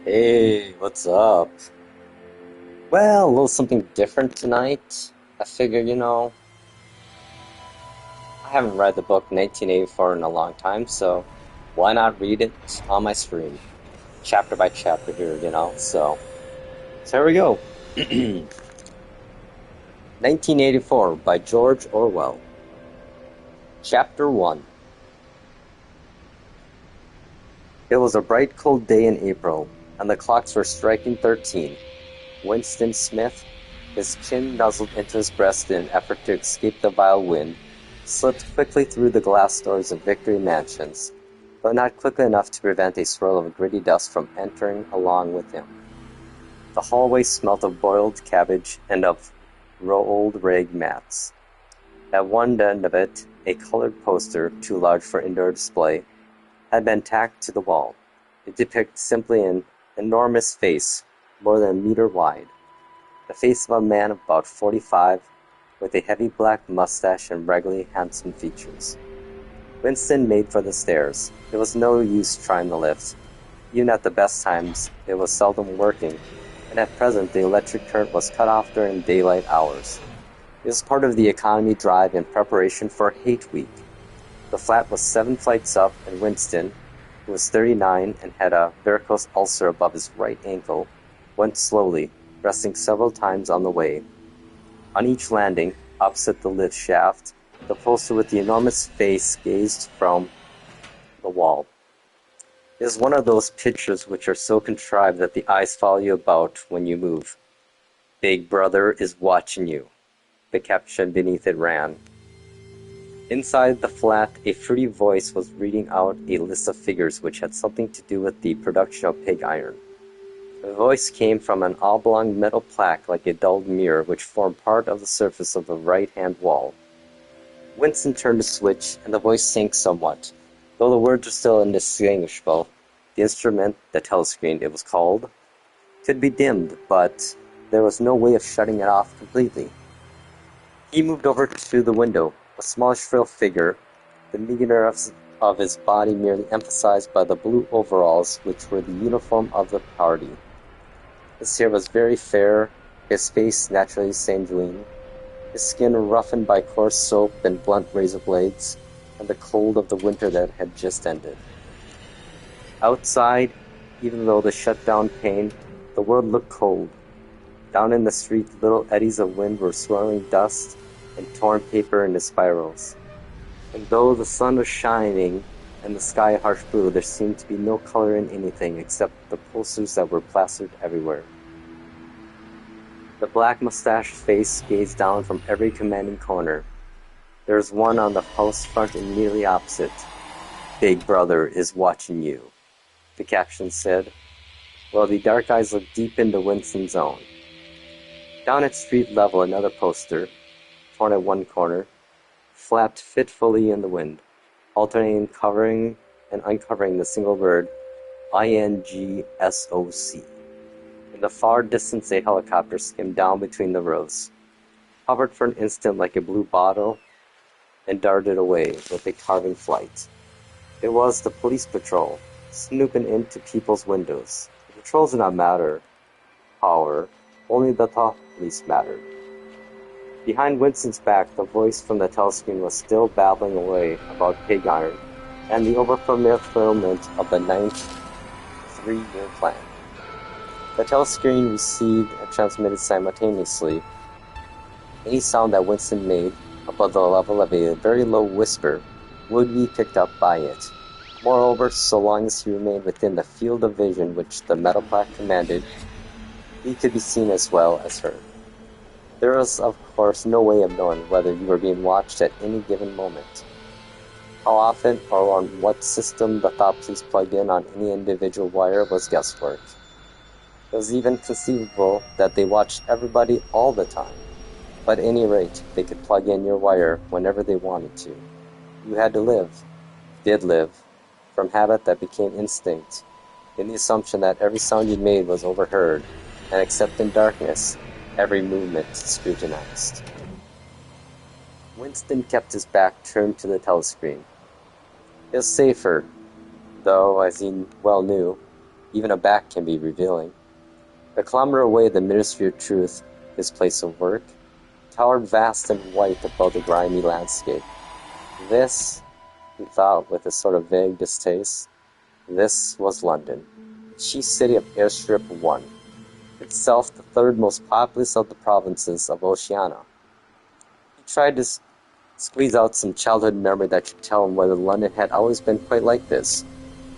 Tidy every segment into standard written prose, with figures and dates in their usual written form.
Hey, what's up? Well, a little something different tonight. I figured, I haven't read the book 1984 in a long time, so why not read it on my screen, chapter by chapter here. So here we go. 1984 by George Orwell. Chapter 1. It was a bright cold day in April, and the clocks were striking 13. Winston Smith, his chin nuzzled into his breast in an effort to escape the vile wind, slipped quickly through the glass doors of Victory Mansions, but not quickly enough to prevent a swirl of gritty dust from entering along with him. The hallway smelt of boiled cabbage and of old rag mats. At one end of it, a colored poster, too large for indoor display, had been tacked to the wall. It depicted simply an enormous face, more than a meter wide. The face of a man of about 45, with a heavy black mustache and regularly handsome features. Winston made for the stairs. It was no use trying the lift. Even at the best times, it was seldom working, and at present the electric current was cut off during daylight hours. It was part of the economy drive in preparation for Hate Week. The flat was 7 flights up, and Winston, who was 39 and had a varicose ulcer above his right ankle, went slowly, resting several times on the way. On each landing, opposite the lift shaft, the poster with the enormous face gazed from the wall. It is one of those pictures which are so contrived that the eyes follow you about when you move. Big Brother is watching you. The caption beneath it ran. Inside the flat, a fruity voice was reading out a list of figures which had something to do with the production of pig iron. The voice came from an oblong metal plaque like a dulled mirror which formed part of the surface of the right-hand wall. Winston turned the switch, and the voice sank somewhat, though the words were still indistinguishable. The instrument, the telescreen it was called, could be dimmed, but there was no way of shutting it off completely. He moved over to the window, a smallish frail figure, the meagre of his body merely emphasized by the blue overalls which were the uniform of the party. His hair was very fair, his face naturally sanguine, his skin roughened by coarse soap and blunt razor blades, and the cold of the winter that had just ended. Outside, even though the shut-down pane, the world looked cold. Down in the street, little eddies of wind were swirling dust and torn paper into spirals. And though the sun was shining and the sky harsh blue, there seemed to be no color in anything except the posters that were plastered everywhere. The black mustached face gazed down from every commanding corner. There was one on the house front immediately opposite. Big Brother is watching you, the caption said, while the dark eyes looked deep into Winston's own. Down at street level, another poster, torn at one corner, flapped fitfully in the wind, alternating covering and uncovering the single word INGSOC. In the far distance, a helicopter skimmed down between the rows, hovered for an instant like a blue bottle, and darted away with a carving flight. It was the police patrol, snooping into people's windows. The patrols did not matter, however, only the top police mattered. Behind Winston's back, the voice from the telescreen was still babbling away about pig iron and the overfulfillment of the ninth three-year plan. The telescreen received and transmitted simultaneously. Any sound that Winston made above the level of a very low whisper would be picked up by it. Moreover, so long as he remained within the field of vision which the metal plaque commanded, he could be seen as well as heard. There was, of course, no way of knowing whether you were being watched at any given moment. How often or on what system the thought police plugged in on any individual wire was guesswork. It was even conceivable that they watched everybody all the time. But at any rate, they could plug in your wire whenever they wanted to. You had to live, did live, from habit that became instinct, in the assumption that every sound you made was overheard, and except in darkness, every movement scrutinized. Winston kept his back turned to the telescreen. It was safer, though, as he well knew, Even a back can be revealing. A kilometer away, the Ministry of Truth, his place of work, towered vast and white above the grimy landscape. This, he thought with a sort of vague distaste, this was London, chief city of Airstrip 1, itself the third most populous of the provinces of Oceania. He tried to squeeze out some childhood memory that could tell him whether London had always been quite like this.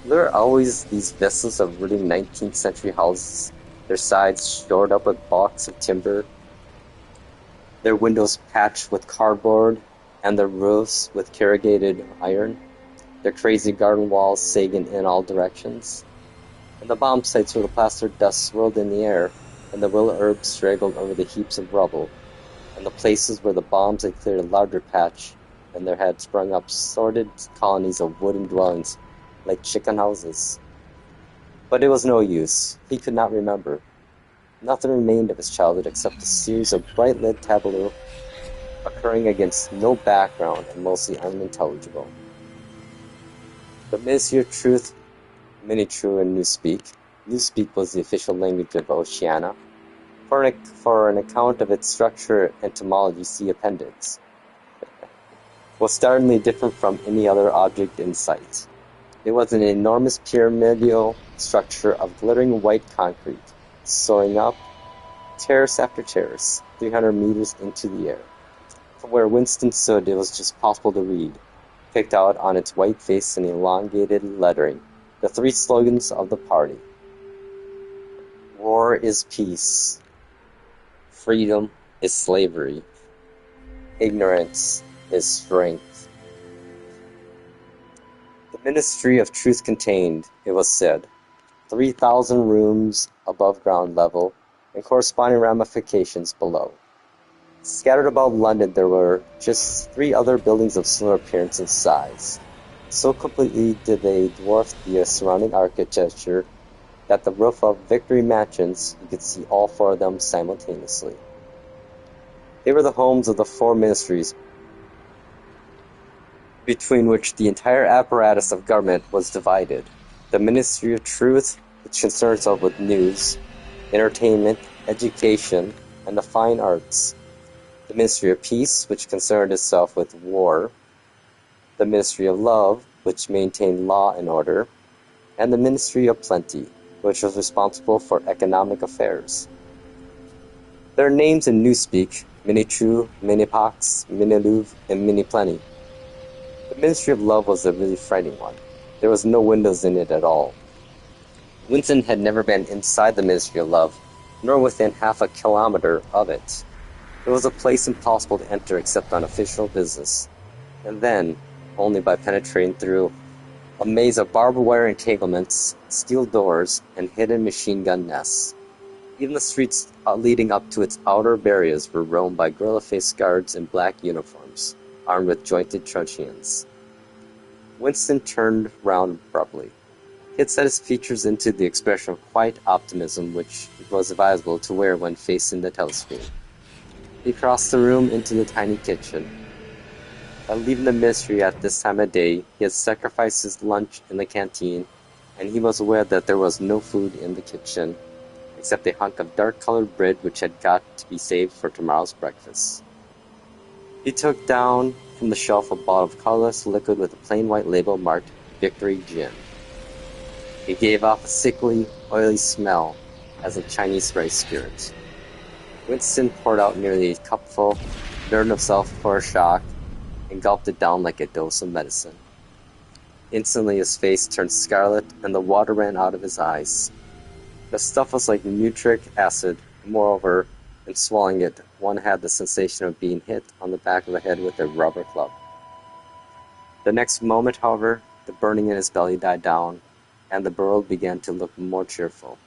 There are always these vistas of really 19th century houses, their sides shored up with balks of timber, their windows patched with cardboard, and their roofs with corrugated iron, their crazy garden walls sagging in all directions, and the bomb sites where the plaster dust swirled in the air, and the willow herbs straggled over the heaps of rubble, and the places where the bombs had cleared a larger patch, and there had sprung up sordid colonies of wooden dwellings like chicken houses. But it was no use. He could not remember. Nothing remained of his childhood except a series of bright-lit tableaux occurring against no background and mostly unintelligible. The Ministry of Truth, Minitrue and Newspeak. Newspeak was the official language of Oceania. For an account of its structure and etymology, see appendix. Was startlingly different from any other object in sight. It was an enormous pyramidal structure of glittering white concrete, soaring up, terrace after terrace, 300 meters into the air. From where Winston stood, it was just possible to read, picked out on its white face in elongated lettering, the three slogans of the party. War is peace. Freedom is slavery. Ignorance is strength. The Ministry of Truth contained, it was said, 3,000 rooms above ground level and corresponding ramifications below. Scattered about London there were just 3 other buildings of similar appearance and size. So completely did they dwarf the surrounding architecture that the roof of Victory Mansions, you could see all 4 of them simultaneously. They were the homes of the 4 ministries, between which the entire apparatus of government was divided. The Ministry of Truth, which concerned itself with news, entertainment, education, and the fine arts. The Ministry of Peace, which concerned itself with war. The Ministry of Love, which maintained law and order. And the Ministry of Plenty, which was responsible for economic affairs. Their names in Newspeak, Minitrue, Minipox, Minilouve, and Miniplenty. The Ministry of Love was a really frightening one. There was no windows in it at all. Winston had never been inside the Ministry of Love, nor within half a kilometer of it. It was a place impossible to enter except on official business, and then only by penetrating through a maze of barbed wire entanglements, steel doors, and hidden machine gun nests. Even the streets leading up to its outer barriers were roamed by gorilla-faced guards in black uniforms, armed with jointed truncheons. Winston turned round abruptly. He had set his features into the expression of quiet optimism which it was advisable to wear when facing the telescreen. He crossed the room into the tiny kitchen. By leaving the ministry at this time of day, he had sacrificed his lunch in the canteen, and he was aware that there was no food in the kitchen, except a hunk of dark-colored bread which had got to be saved for tomorrow's breakfast. He took down from the shelf a bottle of colorless liquid with a plain white label marked Victory Gin. It gave off a sickly, oily smell as of Chinese rice spirit. Winston poured out nearly a cupful, nerved himself for a shock, and gulped it down like a dose of medicine. Instantly his face turned scarlet and the water ran out of his eyes. The stuff was like nitric acid. Moreover, in swallowing it, one had the sensation of being hit on the back of the head with a rubber club. The next moment, however, the burning in his belly died down, and the world began to look more cheerful.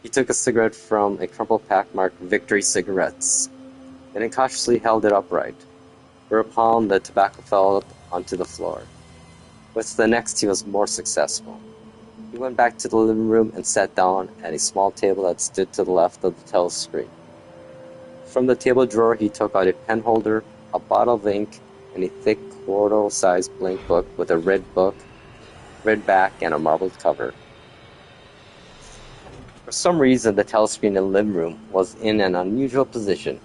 He took a cigarette from a crumpled pack marked Victory Cigarettes, and incautiously held it upright, whereupon the tobacco fell onto the floor. With the next he was more successful. He went back to the living room and sat down at a small table that stood to the left of the telescreen. From the table drawer he took out a pen holder, a bottle of ink, and a thick quarto-sized blank book with a red back and a marbled cover. For some reason, the telescreen in the living room was in an unusual position.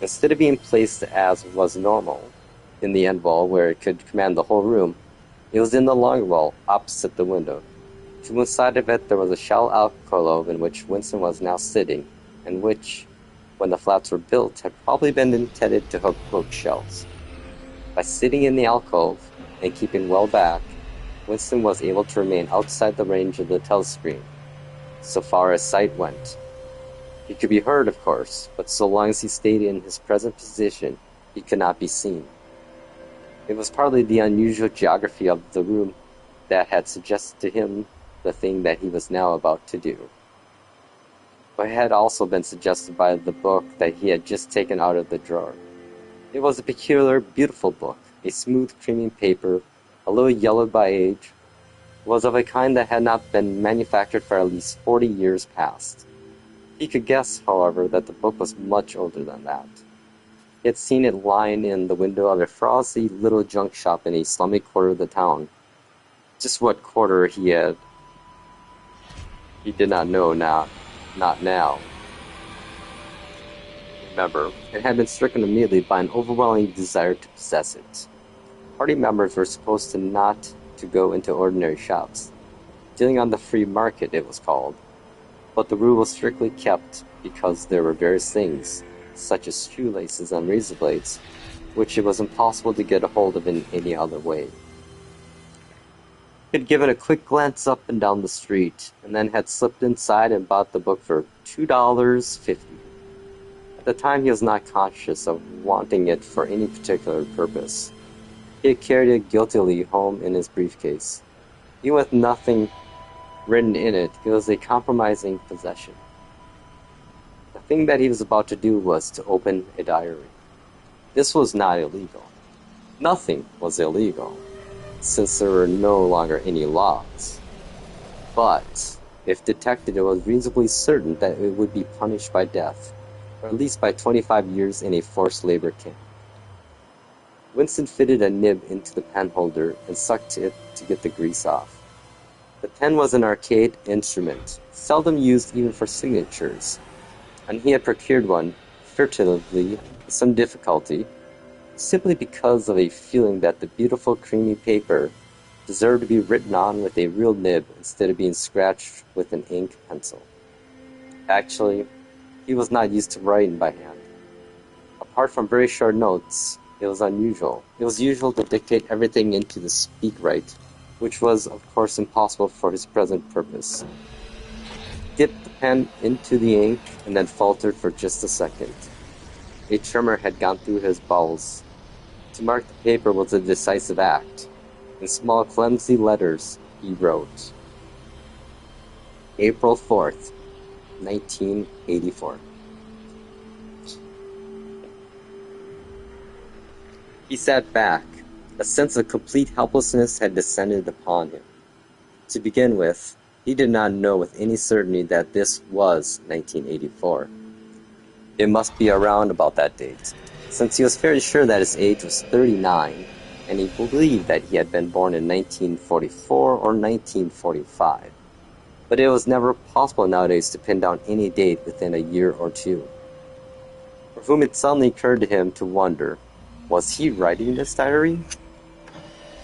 Instead of being placed as was normal, in the end wall where it could command the whole room, it was in the long wall opposite the window. To one side of it there was a shallow alcove in which Winston was now sitting, and which, when the flats were built, had probably been intended to hook bookshelves. By sitting in the alcove and keeping well back, Winston was able to remain outside the range of the telescreen, so far as sight went. He could be heard, of course, but so long as he stayed in his present position, he could not be seen. It was partly the unusual geography of the room that had suggested to him the thing that he was now about to do. But it had also been suggested by the book that he had just taken out of the drawer. It was a peculiar, beautiful book, a smooth, creamy paper, a little yellowed by age. It was of a kind that had not been manufactured for at least 40 years past. He could guess, however, that the book was much older than that. He had seen it lying in the window of a frowsy little junk shop in a slummy quarter of the town. Just what quarter he did not know now, not now. Remember, it had been stricken immediately by an overwhelming desire to possess it. Party members were supposed to not to go into ordinary shops. Dealing on the free market, it was called. But the rule was strictly kept because there were various things, such as shoelaces and razor blades, which it was impossible to get a hold of in any other way. He had given a quick glance up and down the street, and then had slipped inside and bought the book for $2.50. At the time he was not conscious of wanting it for any particular purpose. He had carried it guiltily home in his briefcase. Even with nothing written in it, it was a compromising possession. The thing that he was about to do was to open a diary. This was not illegal. Nothing was illegal, since there were no longer any laws. But, if detected, it was reasonably certain that it would be punished by death, or at least by 25 years in a forced labor camp. Winston fitted a nib into the pen holder and sucked it to get the grease off. The pen was an archaic instrument, seldom used even for signatures, and he had procured one, furtively, with some difficulty, simply because of a feeling that the beautiful creamy paper deserved to be written on with a real nib instead of being scratched with an ink pencil. Actually, he was not used to writing by hand. Apart from very short notes, it was unusual. It was usual to dictate everything into the speak-write, which was, of course, impossible for his present purpose. He dipped the pen into the ink and then faltered for just a second. A tremor had gone through his bowels. To mark the paper was a decisive act. In small, clumsy letters, he wrote, April 4th, 1984. He sat back. A sense of complete helplessness had descended upon him. To begin with, he did not know with any certainty that this was 1984. It must be around about that date, since he was fairly sure that his age was 39, and he believed that he had been born in 1944 or 1945. But it was never possible nowadays to pin down any date within a year or two. For whom it suddenly occurred to him to wonder, was he writing this diary?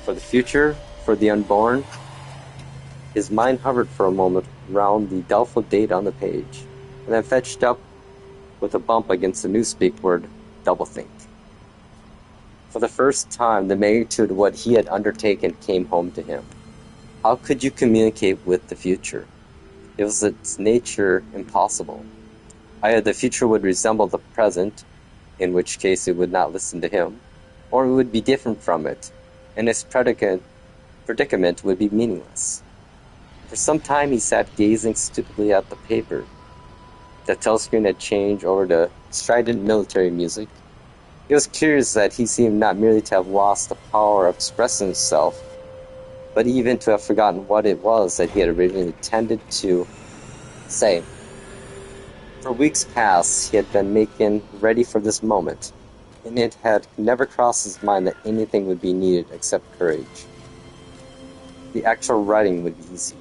For the future? For the unborn? His mind hovered for a moment round the doubtful date on the page, and then fetched up with a bump against the newspeak word, doublethink. For the first time, the magnitude of what he had undertaken came home to him. How could you communicate with the future? It was its nature impossible. Either the future would resemble the present, in which case it would not listen to him, or it would be different from it, and his predicament would be meaningless. For some time he sat gazing stupidly at the paper. The telescreen had changed over to strident military music. It was curious that he seemed not merely to have lost the power of expressing himself, but even to have forgotten what it was that he had originally intended to say. For weeks past he had been making ready for this moment, and it had never crossed his mind that anything would be needed except courage. The actual writing would be easy.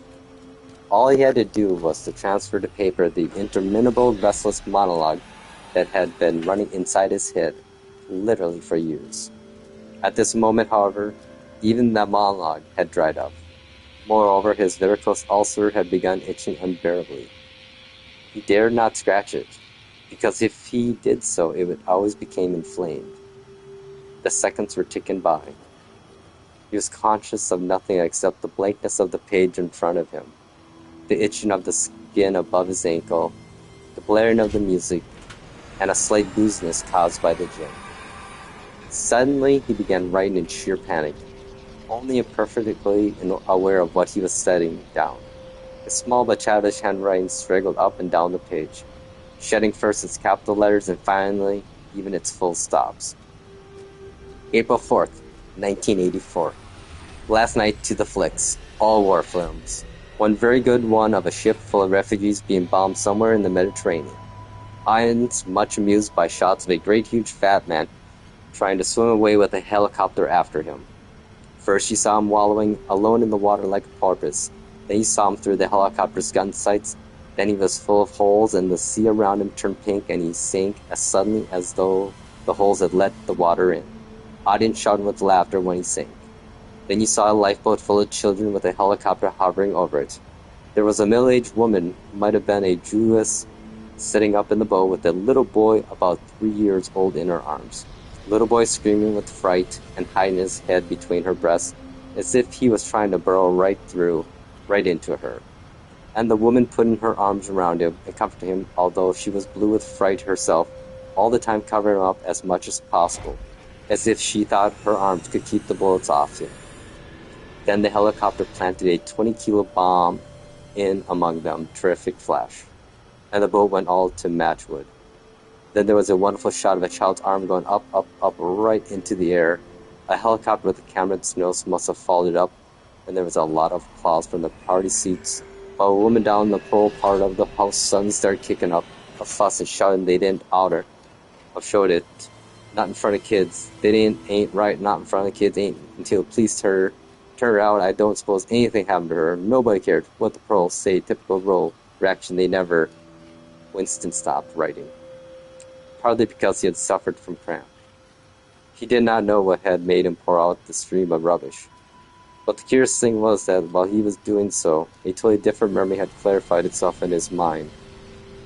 All he had to do was to transfer to paper the interminable restless monologue that had been running inside his head literally for years. At this moment, however, even that monologue had dried up. Moreover, his varicose ulcer had begun itching unbearably. He dared not scratch it, because if he did so, it would always become inflamed. The seconds were ticking by. He was conscious of nothing except the blankness of the page in front of him, the itching of the skin above his ankle, the blaring of the music, and a slight booziness caused by the gin. Suddenly, he began writing in sheer panic, only imperfectly aware of what he was setting down. His small but childish handwriting straggled up and down the page, shedding first its capital letters and finally even its full stops. April 4th, 1984. Last night to the flicks, all war films. One very good one of a ship full of refugees being bombed somewhere in the Mediterranean. Ian's much amused by shots of a great huge fat man trying to swim away with a helicopter after him. First you saw him wallowing alone in the water like a porpoise. Then you saw him through the helicopter's gun sights. Then he was full of holes and the sea around him turned pink and he sank as suddenly as though the holes had let the water in. Audience shouted with laughter when he sank. Then you saw a lifeboat full of children with a helicopter hovering over it. There was a middle-aged woman, who might have been a Jewess, sitting up in the boat with a little boy about 3 years old in her arms. Little boy screaming with fright and hiding his head between her breasts as if he was trying to burrow right into her. And the woman putting her arms around him and comforting him, although she was blue with fright herself, all the time covering him up as much as possible, as if she thought her arms could keep the bullets off him. Then the helicopter planted a 20-kilo bomb in among them, terrific flash, and the boat went all to matchwood. Then there was a wonderful shot of a child's arm going up, right into the air. A helicopter with a camera and snows must have followed up, and there was a lot of applause from the party seats, while a woman down the pole part of the house suddenly started kicking up a fuss and shouting they didn't out her. I showed it, not in front of kids. They ain't right, not in front of kids, ain't until police turn her out. I don't suppose anything happened to her. Nobody cared what the pearls say. Typical role reaction. They never. Winston stopped writing, partly because he had suffered from cramp. He did not know what had made him pour out the stream of rubbish. But the curious thing was that while he was doing so, a totally different memory had clarified itself in his mind,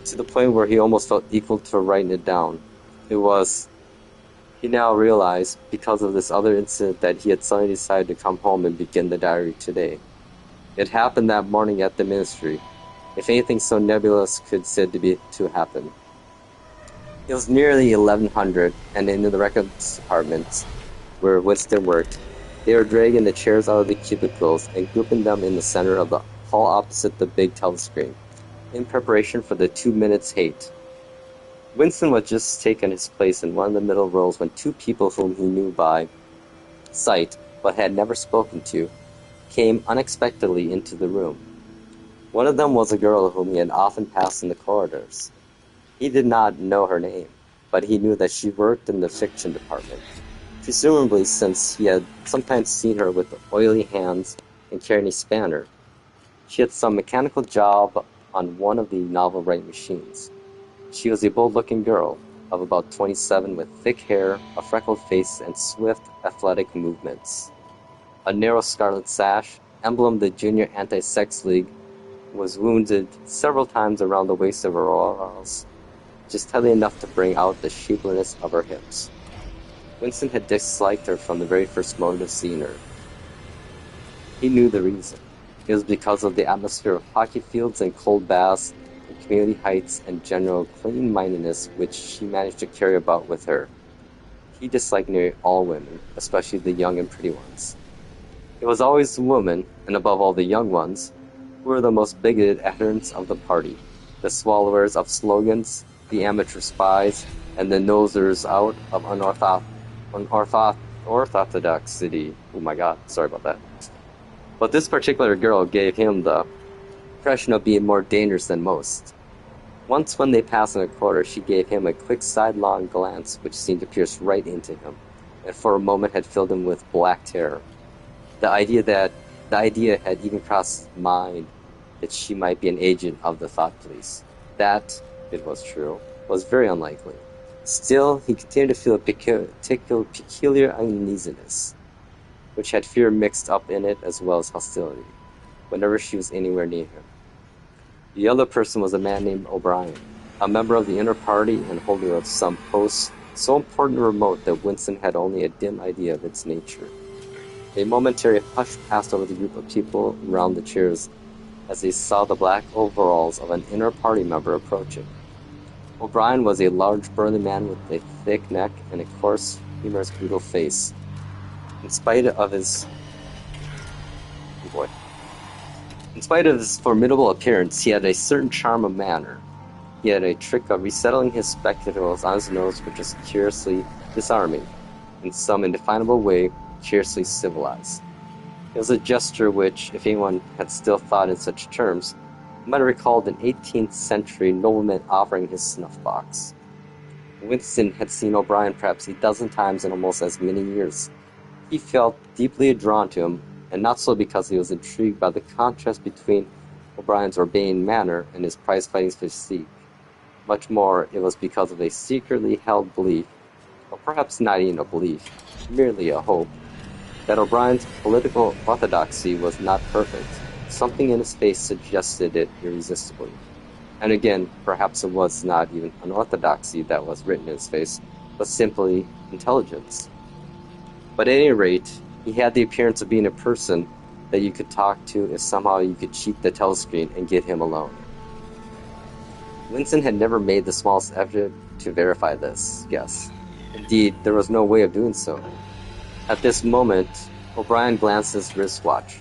to the point where he almost felt equal to writing it down. It was, he now realized, because of this other incident that he had suddenly decided to come home and begin the diary today. It happened that morning at the ministry, if anything so nebulous could said to happen. It was nearly 1100, and in the records department, where Winston worked, they were dragging the chairs out of the cubicles and grouping them in the center of the hall opposite the big telescreen, in preparation for the 2 minutes hate. Winston was just taking his place in one of the middle rows when two people whom he knew by sight, but had never spoken to, came unexpectedly into the room. One of them was a girl whom he had often passed in the corridors. He did not know her name, but he knew that she worked in the fiction department, presumably since he had sometimes seen her with oily hands and carrying a spanner. She had some mechanical job on one of the novel-writing machines. She was a bold-looking girl of about 27 with thick hair, a freckled face, and swift, athletic movements. A narrow scarlet sash, emblem of the Junior Anti-Sex League, was wounded several times around the waist of her overalls, just tightly enough to bring out the shapeliness of her hips. Winston had disliked her from the very first moment of seeing her. He knew the reason. It was because of the atmosphere of hockey fields and cold baths, and community heights, and general clean-mindedness which she managed to carry about with her. He disliked nearly all women, especially the young and pretty ones. It was always the women, and above all the young ones, who were the most bigoted adherents of the party, the swallowers of slogans, the amateur spies, and the nosers out of orthodoxity. Oh my god, sorry about that. But this particular girl gave him the impression of being more dangerous than most. Once when they passed in a corridor, she gave him a quick sidelong glance which seemed to pierce right into him, and for a moment had filled him with black terror. The idea had even crossed his mind that she might be an agent of the thought police. That, it was true, was very unlikely. Still, he continued to feel a peculiar uneasiness, which had fear mixed up in it as well as hostility, whenever she was anywhere near him. The other person was a man named O'Brien, a member of the inner party and holder of some post so important and remote that Winston had only a dim idea of its nature. A momentary hush passed over the group of people around the chairs as they saw the black overalls of an inner party member approaching. O'Brien was a large, burly man with a thick neck and a coarse, humorous, brutal face. In spite of his formidable appearance, he had a certain charm of manner. He had a trick of resettling his spectacles on his nose, which was curiously disarming, in some indefinable way, curiously civilized. It was a gesture which, if anyone had still thought in such terms, might have recalled an 18th century nobleman offering his snuff-box. Winston had seen O'Brien perhaps a dozen times in almost as many years. He felt deeply drawn to him, and not so because he was intrigued by the contrast between O'Brien's urbane manner and his prize-fighting physique. Much more, it was because of a secretly held belief, or perhaps not even a belief, merely a hope, that O'Brien's political orthodoxy was not perfect. Something in his face suggested it irresistibly. And again, perhaps it was not even unorthodoxy that was written in his face, but simply intelligence. But at any rate, he had the appearance of being a person that you could talk to if somehow you could cheat the telescreen and get him alone. Winston had never made the smallest effort to verify this guess. Indeed, there was no way of doing so. At this moment, O'Brien glanced at his wristwatch,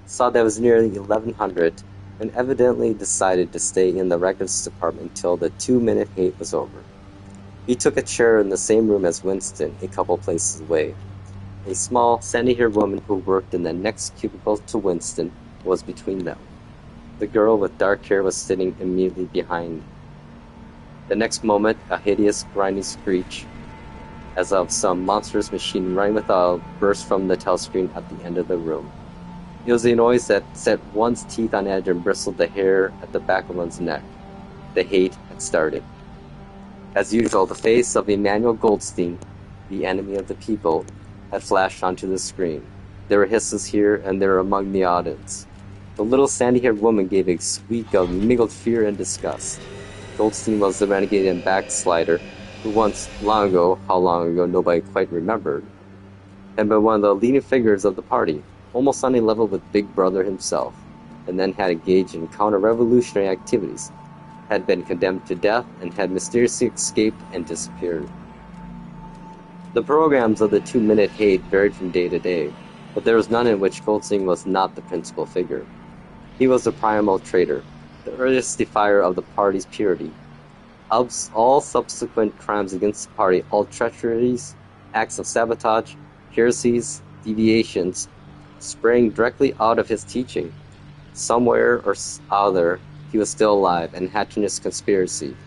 saw that it was nearly 1100, and evidently decided to stay in the records department until the 2-minute hate was over. He took a chair in the same room as Winston, a couple places away. A small, sandy-haired woman who worked in the next cubicle to Winston was between them. The girl with dark hair was sitting immediately behind. The next moment, a hideous, grinding screech, as of some monstrous machine running without, burst from the telescreen at the end of the room. It was a noise that set one's teeth on edge and bristled the hair at the back of one's neck. The hate had started. As usual, the face of Emmanuel Goldstein, the enemy of the people, had flashed onto the screen. There were hisses here and there among the audience. The little sandy-haired woman gave a squeak of mingled fear and disgust. Goldstein was the renegade and backslider who once, long ago, how long ago nobody quite remembered, had been one of the leading figures of the party, almost on a level with Big Brother himself, and then had engaged in counter-revolutionary activities, had been condemned to death, and had mysteriously escaped and disappeared. The programs of the 2-minute hate varied from day to day, but there was none in which Goldstein was not the principal figure. He was the primal traitor, the earliest defier of the party's purity. All subsequent crimes against the party, all treacheries, acts of sabotage, heresies, deviations, sprang directly out of his teaching. Somewhere or other, he was still alive and hatching his conspiracy,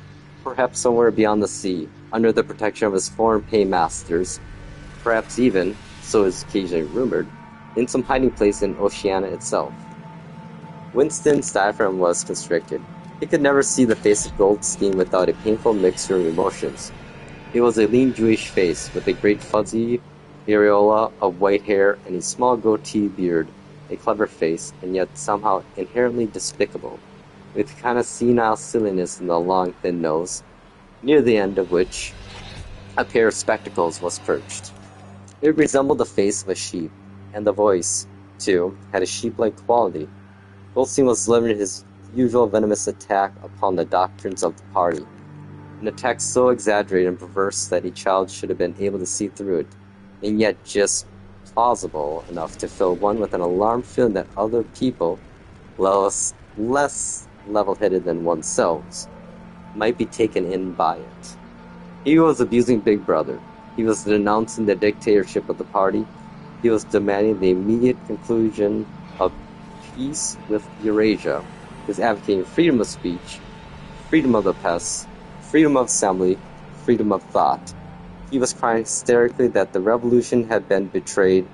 perhaps somewhere beyond the sea, under the protection of his foreign paymasters, perhaps even, so is occasionally rumored, in some hiding place in Oceania itself. Winston's diaphragm was constricted. He could never see the face of Goldstein without a painful mixture of emotions. It was a lean Jewish face, with a great fuzzy aureola of white hair and a small goatee beard, a clever face, and yet somehow inherently despicable, with a kind of senile silliness in the long, thin nose, near the end of which a pair of spectacles was perched. It resembled the face of a sheep, and the voice, too, had a sheep-like quality. Goldstein was delivering his usual venomous attack upon the doctrines of the party, an attack so exaggerated and perverse that a child should have been able to see through it, and yet just plausible enough to fill one with an alarmed feeling that other people, less level-headed than oneself, might be taken in by it. He was abusing Big Brother. He was denouncing the dictatorship of the party. He was demanding the immediate conclusion of peace with Eurasia. He was advocating freedom of speech, freedom of the press, freedom of assembly, freedom of thought. He was crying hysterically that the revolution had been betrayed,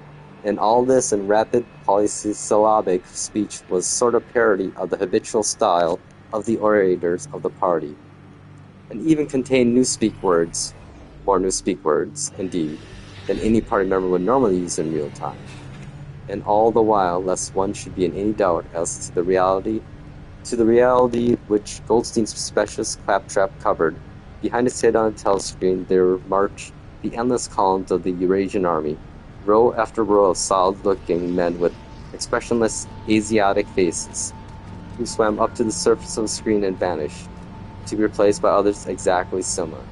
And all this in rapid polysyllabic speech was sort of parody of the habitual style of the orators of the party, and even contained newspeak words, more newspeak words, indeed, than any party member would normally use in real time. And all the while, lest one should be in any doubt as to the reality which Goldstein's specialist claptrap covered, behind his head on a telescreen there marched the endless columns of the Eurasian army, row after row of solid-looking men with expressionless Asiatic faces, who swam up to the surface of the screen and vanished, to be replaced by others exactly similar.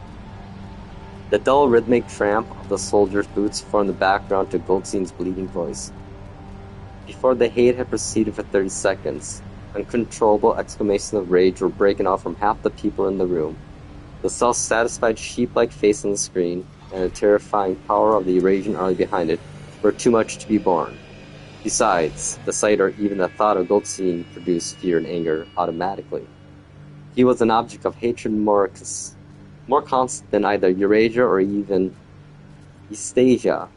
The dull rhythmic tramp of the soldiers' boots formed the background to Goldstein's bleeding voice. Before the hate had proceeded for 30 seconds, uncontrollable exclamations of rage were breaking out from half the people in the room. The self-satisfied sheep-like face on the screen, and the terrifying power of the Eurasian army behind it, were too much to be borne. Besides, the sight or even the thought of Goldstein produced fear and anger automatically. He was an object of hatred more constant than either Eurasia or even Eastasia,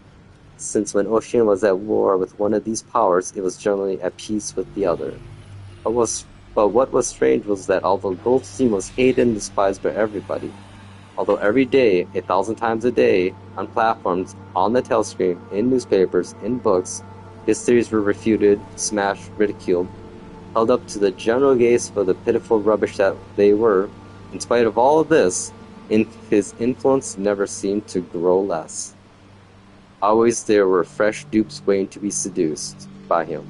since when Oceania was at war with one of these powers, it was generally at peace with the other. But what was strange was that although Goldstein was hated and despised by everybody, although every day, 1,000 times a day, on platforms, on the telescreen, in newspapers, in books, his theories were refuted, smashed, ridiculed, held up to the general gaze for the pitiful rubbish that they were, in spite of all of this, his influence never seemed to grow less. Always there were fresh dupes waiting to be seduced by him.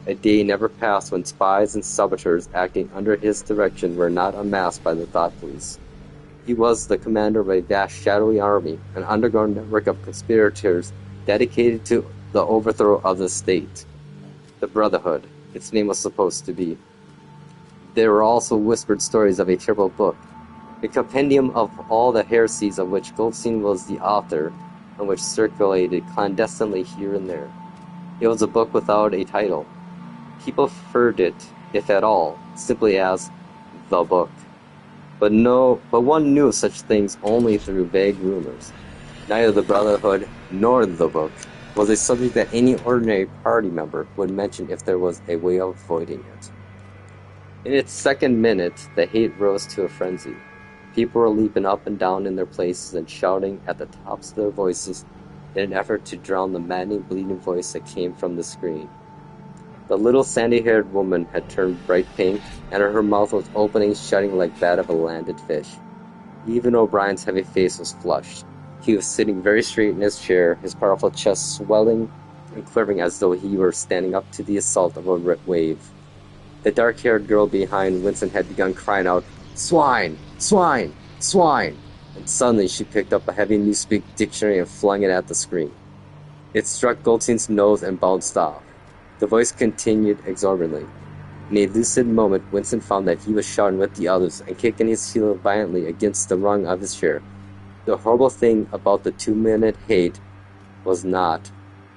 A day never passed when spies and saboteurs acting under his direction were not unmasked by the thought police. He was the commander of a vast shadowy army, an underground network of conspirators dedicated to the overthrow of the state. The Brotherhood, its name was supposed to be. There were also whispered stories of a terrible book, a compendium of all the heresies of which Goldstein was the author, and which circulated clandestinely here and there. It was a book without a title. People referred it, if at all, simply as the book. But one knew of such things only through vague rumors. Neither the Brotherhood nor the book was a subject that any ordinary party member would mention if there was a way of avoiding it. In its second minute, the hate rose to a frenzy. People were leaping up and down in their places and shouting at the tops of their voices in an effort to drown the maddening, bleeding voice that came from the screen. The little sandy-haired woman had turned bright pink, and her mouth was opening and shutting like that of a landed fish. Even O'Brien's heavy face was flushed. He was sitting very straight in his chair, his powerful chest swelling and quivering as though he were standing up to the assault of a wave. The dark-haired girl behind Winston had begun crying out, "Swine! Swine! Swine!" And suddenly she picked up a heavy Newspeak dictionary and flung it at the screen. It struck Goldstein's nose and bounced off. The voice continued exorbitantly. In a lucid moment, Winston found that he was shouting with the others and kicking his heel violently against the rung of his chair. The horrible thing about the 2-minute hate was not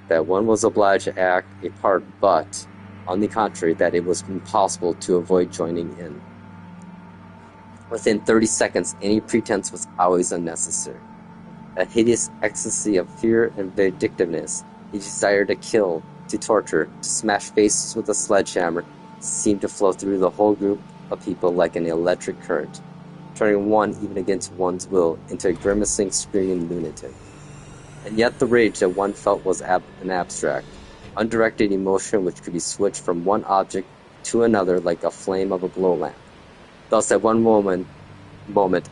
that one was obliged to act a part, but, on the contrary, that it was impossible to avoid joining in. Within 30 seconds, any pretense was always unnecessary. A hideous ecstasy of fear and vindictiveness, a desire to kill, to torture, to smash faces with a sledgehammer, seemed to flow through the whole group of people like an electric current, turning one, even against one's will, into a grimacing, screaming lunatic. And yet the rage that one felt was an abstract, undirected emotion which could be switched from one object to another like a flame of a glow lamp. Thus, at one moment,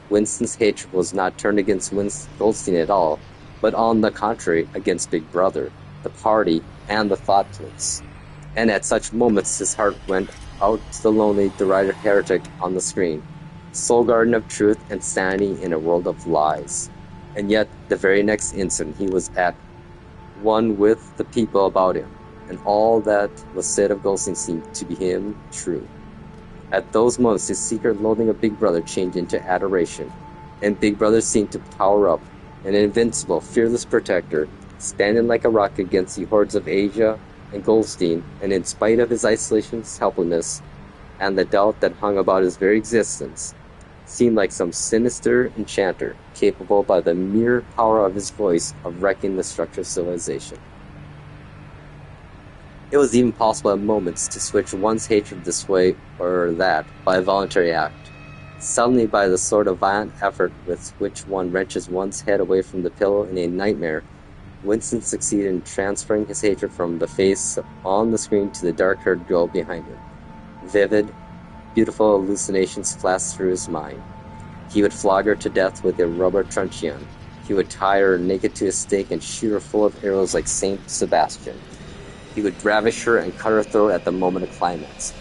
Winston's hatred was not turned against Goldstein at all, but on the contrary, against Big Brother, the party, and the thought police. And at such moments his heart went out to the lonely, derided heretic on the screen, sole guardian of truth and sanity in a world of lies. And yet, the very next instant, he was at one with the people about him, and all that was said of Goldstein seemed to be him true. At those moments, his secret loathing of Big Brother changed into adoration, and Big Brother seemed to tower up, an invincible, fearless protector, standing like a rock against the hordes of Asia and Goldstein, and in spite of his isolation, his helplessness, and the doubt that hung about his very existence, seemed like some sinister enchanter, capable by the mere power of his voice of wrecking the structure of civilization. It was even possible at moments to switch one's hatred this way or that by a voluntary act. Suddenly, by the sort of violent effort with which one wrenches one's head away from the pillow in a nightmare, Winston succeeded in transferring his hatred from the face on the screen to the dark-haired girl behind him. Vivid, beautiful hallucinations flashed through his mind. He would flog her to death with a rubber truncheon. He would tie her naked to a stake and shoot her full of arrows like Saint Sebastian. He would ravish her and cut her throat at the moment of climax.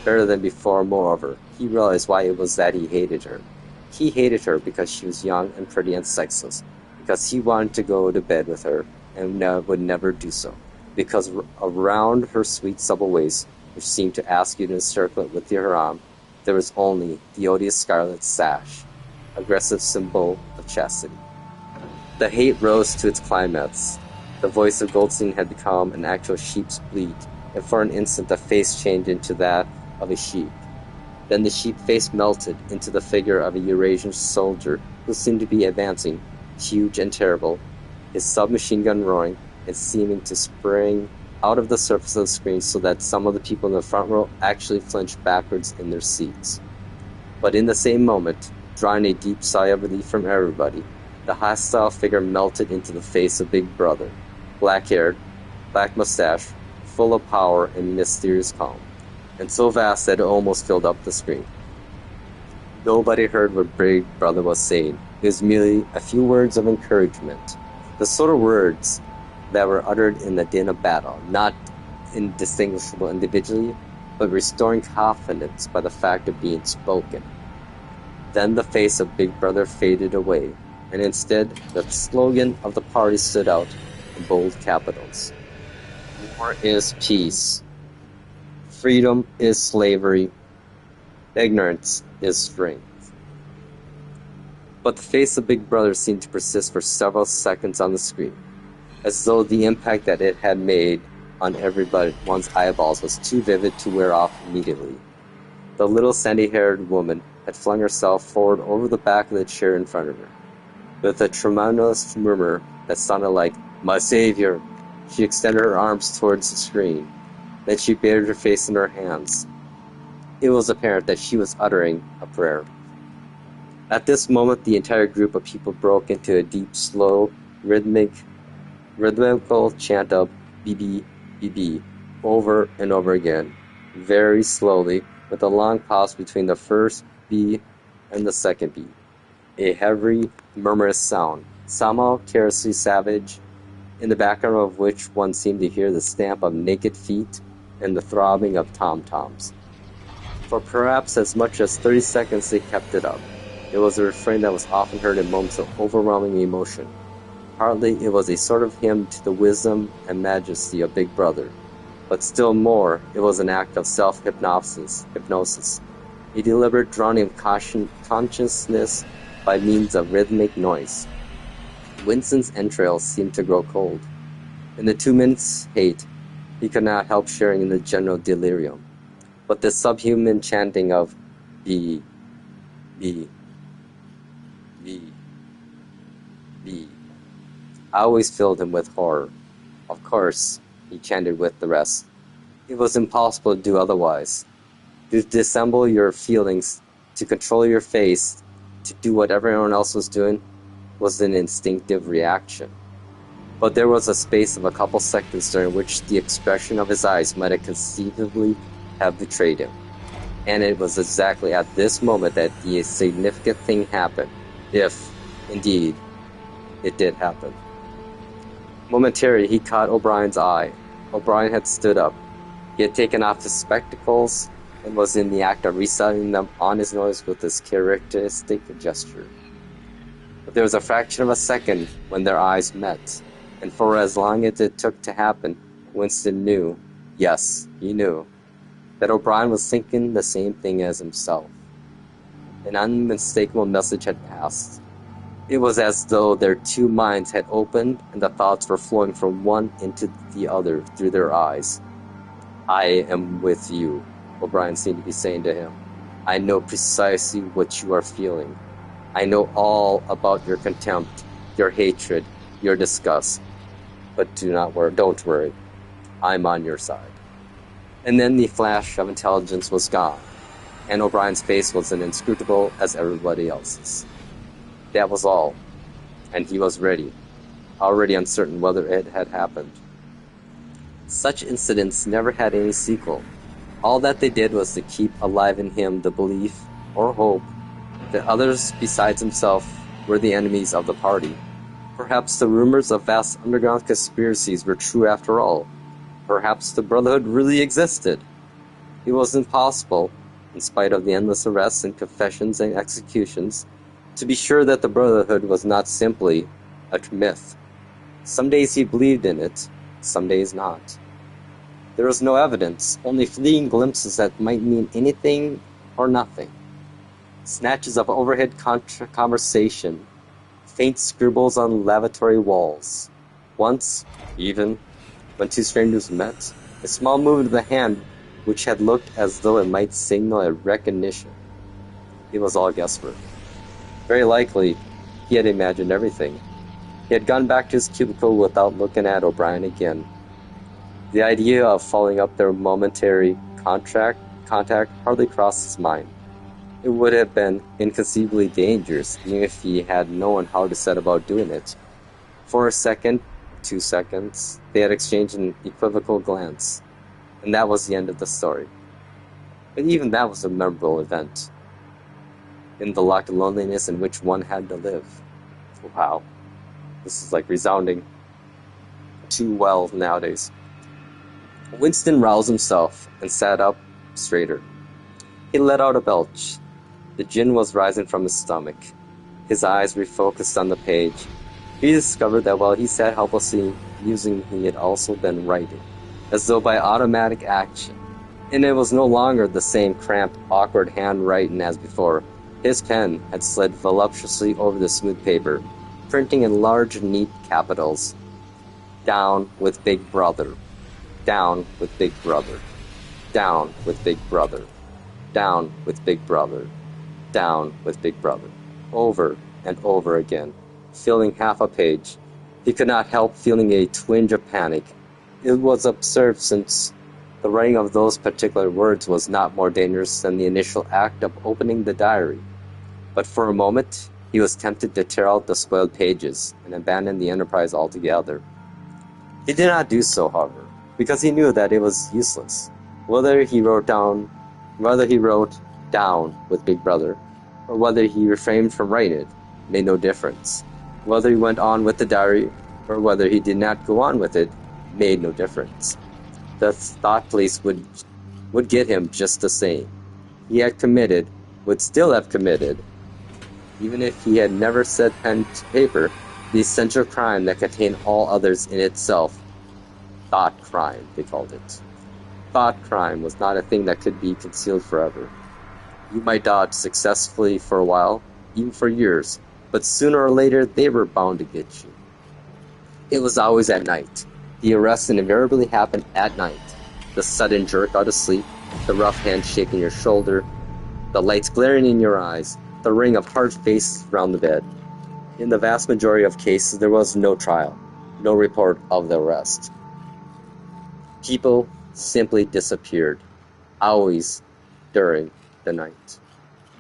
Better than before, moreover, he realized why it was that he hated her. He hated her because she was young and pretty and sexless, because he wanted to go to bed with her and would never do so, because around her sweet supple waist, which seemed to ask you to encircle it with your arm, there was only the odious scarlet sash, aggressive symbol of chastity. The hate rose to its climax. The voice of Goldstein had become an actual sheep's bleat, and for an instant the face changed into that of a sheep. Then the sheep face melted into the figure of a Eurasian soldier who seemed to be advancing, huge and terrible, his submachine gun roaring and seeming to spring out of the surface of the screen so that some of the people in the front row actually flinched backwards in their seats. But in the same moment, drawing a deep sigh of relief from everybody, the hostile figure melted into the face of Big Brother, black-haired, black-mustached, full of power and mysterious calm, and so vast that it almost filled up the screen. Nobody heard what Big Brother was saying. It was merely a few words of encouragement, the sort of words that were uttered in the din of battle, not indistinguishable individually, but restoring confidence by the fact of being spoken. Then the face of Big Brother faded away, and instead the slogan of the party stood out in bold capitals. War is peace. Freedom is slavery. Ignorance is strength. But the face of Big Brother seemed to persist for several seconds on the screen, as though the impact that it had made on everyone's eyeballs was too vivid to wear off immediately. The little sandy-haired woman had flung herself forward over the back of the chair in front of her. With a tremendous murmur that sounded like, "My savior," she extended her arms towards the screen. Then she buried her face in her hands. It was apparent that she was uttering a prayer. At this moment, the entire group of people broke into a deep, slow, rhythmical chant of "BB, BB," over and over again, very slowly, with a long pause between the first B and the second B. A heavy, murmurous sound, somehow curiously savage, in the background of which one seemed to hear the stamp of naked feet and the throbbing of tom-toms. For perhaps as much as 30 seconds they kept it up. It was a refrain that was often heard in moments of overwhelming emotion. Partly it was a sort of hymn to the wisdom and majesty of Big Brother, but still more it was an act of self-hypnosis, a deliberate drowning of consciousness by means of rhythmic noise. Winston's entrails seemed to grow cold. In the 2 minutes' hate, he could not help sharing in the general delirium. But the subhuman chanting of B, B, B, B always filled him with horror. Of course, he chanted with the rest. It was impossible to do otherwise. To dissemble your feelings, to control your face, to do what everyone else was doing, was an instinctive reaction. But there was a space of a couple seconds during which the expression of his eyes might have conceivably have betrayed him. And it was exactly at this moment that the significant thing happened, if, indeed, it did happen. Momentarily, he caught O'Brien's eye. O'Brien had stood up. He had taken off his spectacles and was in the act of resetting them on his nose with his characteristic gesture. But there was a fraction of a second when their eyes met, and for as long as it took to happen, Winston knew, yes, he knew, that O'Brien was thinking the same thing as himself. An unmistakable message had passed. It was as though their two minds had opened and the thoughts were flowing from one into the other through their eyes. "I am with you," O'Brien seemed to be saying to him. "I know precisely what you are feeling. I know all about your contempt, your hatred, your disgust. But don't worry. I'm on your side." And then the flash of intelligence was gone, and O'Brien's face was as inscrutable as everybody else's. That was all, and he was ready, already uncertain whether it had happened. Such incidents never had any sequel. All that they did was to keep alive in him the belief, or hope, that others besides himself were the enemies of the party. Perhaps the rumors of vast underground conspiracies were true after all. Perhaps the Brotherhood really existed. It was impossible, in spite of the endless arrests and confessions and executions, to be sure that the Brotherhood was not simply a myth. Some days he believed in it, some days not. There was no evidence, only fleeting glimpses that might mean anything or nothing. Snatches of overhead conversation, faint scribbles on lavatory walls. Once, even, when two strangers met, a small movement of the hand which had looked as though it might signal a recognition. It was all guesswork. Very likely, he had imagined everything. He had gone back to his cubicle without looking at O'Brien again. The idea of following up their momentary contact hardly crossed his mind. It would have been inconceivably dangerous, even if he had known how to set about doing it. For a second, 2 seconds, they had exchanged an equivocal glance, and that was the end of the story. But even that was a memorable event, in the locked loneliness in which one had to live. Wow, this is like resounding too well nowadays. Winston roused himself and sat up straighter. He let out a belch. The gin was rising from his stomach. His eyes refocused on the page. He discovered that while he sat helplessly musing, he had also been writing, as though by automatic action. And it was no longer the same cramped, awkward handwriting as before. His pen had slid voluptuously over the smooth paper, printing in large, neat capitals. Down with Big Brother. Down with Big Brother. Down with Big Brother. Down with Big Brother. Down with Big Brother. Over and over again, filling half a page. He could not help feeling a twinge of panic. It was absurd, since the writing of those particular words was not more dangerous than the initial act of opening the diary. But for a moment, he was tempted to tear out the spoiled pages and abandon the enterprise altogether. He did not do so, however, because he knew that it was useless. Whether he wrote down with Big Brother, or whether he refrained from writing it, made no difference. Whether he went on with the diary, or whether he did not go on with it, made no difference. The thought police would get him just the same. He had committed, would still have committed, even if he had never set pen to paper, the essential crime that contained all others in itself. Thought crime, they called it. Thought crime was not a thing that could be concealed forever. You might dodge successfully for a while, even for years, but sooner or later they were bound to get you. It was always at night. The arrest invariably happened at night. The sudden jerk out of sleep, the rough hand shaking your shoulder, the lights glaring in your eyes, the ring of hard faces around the bed. In the vast majority of cases, there was no trial, no report of the arrest. People simply disappeared, always during the night.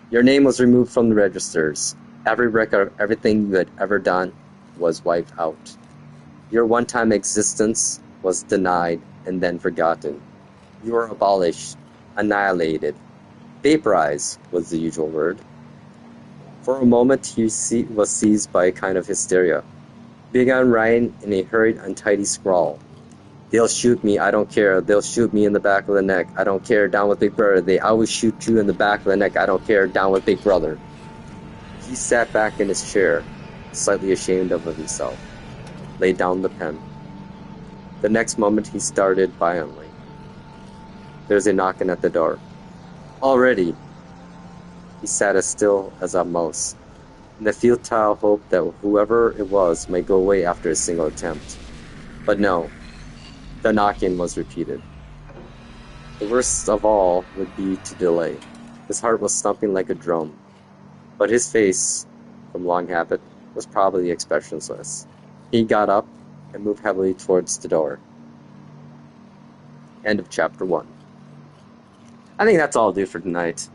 Your name was removed from the registers. Every record of everything you had ever done was wiped out. Your one-time existence was denied and then forgotten. You were abolished, annihilated. Vaporized was the usual word. For a moment he was seized by a kind of hysteria. Began writing in a hurried, untidy scrawl. They'll shoot me, I don't care. They'll shoot me in the back of the neck. I don't care. Down with Big Brother. They always shoot you in the back of the neck. I don't care. Down with Big Brother. He sat back in his chair, slightly ashamed of himself. Laid down the pen. The next moment he started violently. There's a knocking at the door. Already! He sat as still as a mouse, in the futile hope that whoever it was might go away after a single attempt. But no. The knocking was repeated. The worst of all would be to delay. His heart was thumping like a drum, but his face, from long habit, was probably expressionless. He got up, and moved heavily towards the door. End of chapter 1. I think that's all I'll do for tonight.